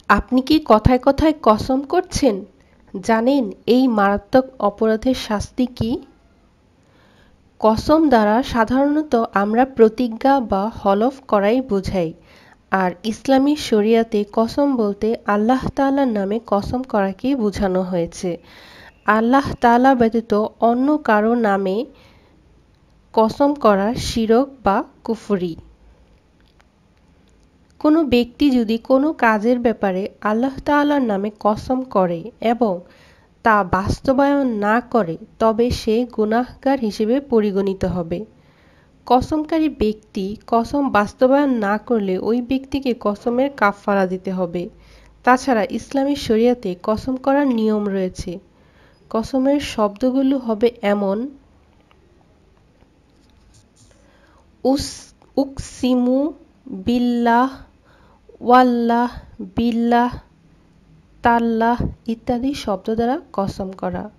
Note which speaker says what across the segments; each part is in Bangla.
Speaker 1: আপনি কি কথায় কথায় কসম করছেন? জানেন এই মারাত্মক অপরাধের শাস্তি কি? কসম দ্বারা সাধারণত আমরা প্রতিজ্ঞা বা হলফ করাই বোঝাই। আর ইসলামী শরিয়াতে কসম বলতে আল্লাহ তাআলার নামে কসম করাকেই বোঝানো হয়েছে। আল্লাহ তাআলা ব্যতীত অন্য কারো নামে কসম করা শিরক বা কুফরি। কোনো ব্যক্তি যদি কোনো কাজের ব্যাপারে আল্লাহ তাআলার নামে কসম করে এবং তা বাস্তবায়ন না করে তবে সে গুনাহগার হিসেবে পরিগণিত হবে। কসমকারী ব্যক্তি কসম বাস্তবায়ন না করলে ওই ব্যক্তিকে কসমের কাফফারা দিতে হবে। তাছাড়া ইসলামী শরিয়াতে কসম করার নিয়ম রয়েছে। কসমের শব্দগুলো হবে এমন: উকসিমু বিল্লাহ, ওয়াল্লাহ, বিল্লাহ, তাল্লাহ ইত্যাদি শব্দ দ্বারা কসম করা।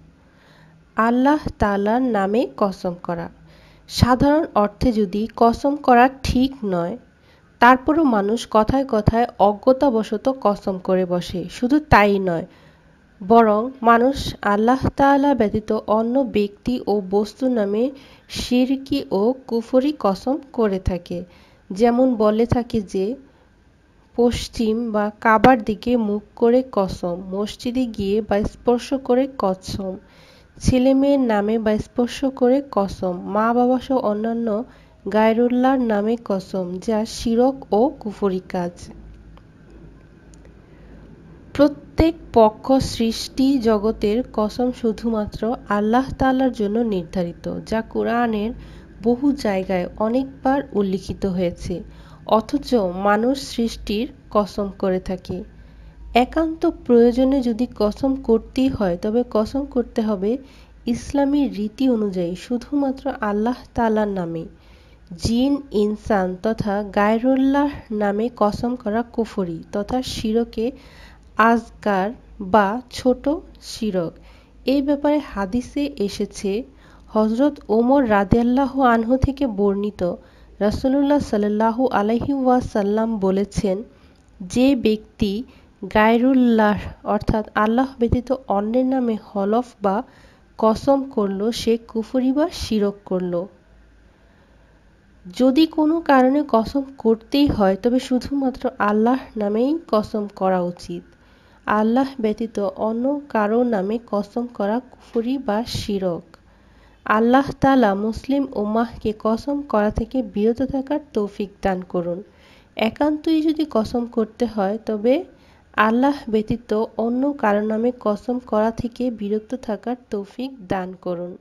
Speaker 1: আল্লাহ তাআলার নামে কসম করা। সাধারণ অর্থে যদি কসম করা ঠিক নয়, তারপরও মানুষ কথায় কথায় অজ্ঞতাবশত কসম করে বসে। শুধু তাই নয়, বরং মানুষ আল্লাহ তাআলা ব্যতীত অন্য ব্যক্তি ও বস্তুর নামে শিরকি ও কুফরি কসম করে থাকে। যেমন বলে থাকে যে, পশ্চিম বা কাবার দিকে মুখ করে কসম, মসজিদে গিয়ে বা স্পর্শ করে কসম, ছেলেমেয়ের নামে বা স্পর্শ করে কসম, মা-বাবা সহ অন্যান্য গায়রুল্লাহর নামে কসম, যা শিরক ও কুফরি কাজ। প্রত্যেক পক্ষ সৃষ্টি জগতের কসম শুধুমাত্র আল্লাহ তাআলার জন্য নির্ধারিত, যা কুরআনের বহু জায়গায় অনেকবার উল্লিখিত হয়েছে। অথচ মানুষ সৃষ্টির কসম করে থাকে। একান্ত প্রয়োজনে যদি কসম করতেই হয় তবে কসম করতে হবে ইসলামী রীতি অনুযায়ী শুধুমাত্র আল্লাহ তাআলার নামে। জিন, ইনসান তথা গায়রুল্লাহর নামে কসম করা কুফরি তথা শিরকে আসগার বা ছোট শিরক। এই ব্যাপারে হাদিসে এসেছে, হযরত ওমর রাদিয়াল্লাহু আনহু থেকে বর্ণিত, রাসূলুল্লাহ সাল্লাল্লাহু আলাইহি ওয়াসাল্লাম বলেছেন, যে ব্যক্তি গায়রুল্লাহ অর্থাৎ আল্লাহ ব্যতীত অন্যের নামে হলফ বা কসম করল সে কুফরি বা শিরক করল। যদি কোনো কারণে কসম করতেই হয় তবে শুধুমাত্র আল্লাহর নামেই কসম করা উচিত। আল্লাহ ব্যতীত অন্য কারো নামে কসম করা কুফরি বা শিরক। আল্লাহ তাআলা মুসলিম উম্মাহকে কসম করা থেকে বিরত থাকার তৌফিক দান করুন। একান্তই যদি কসম করতে হয় তবে আল্লাহ ব্যতীত অন্য কারো নামে কসম করা থেকে বিরত থাকার তৌফিক দান করুন।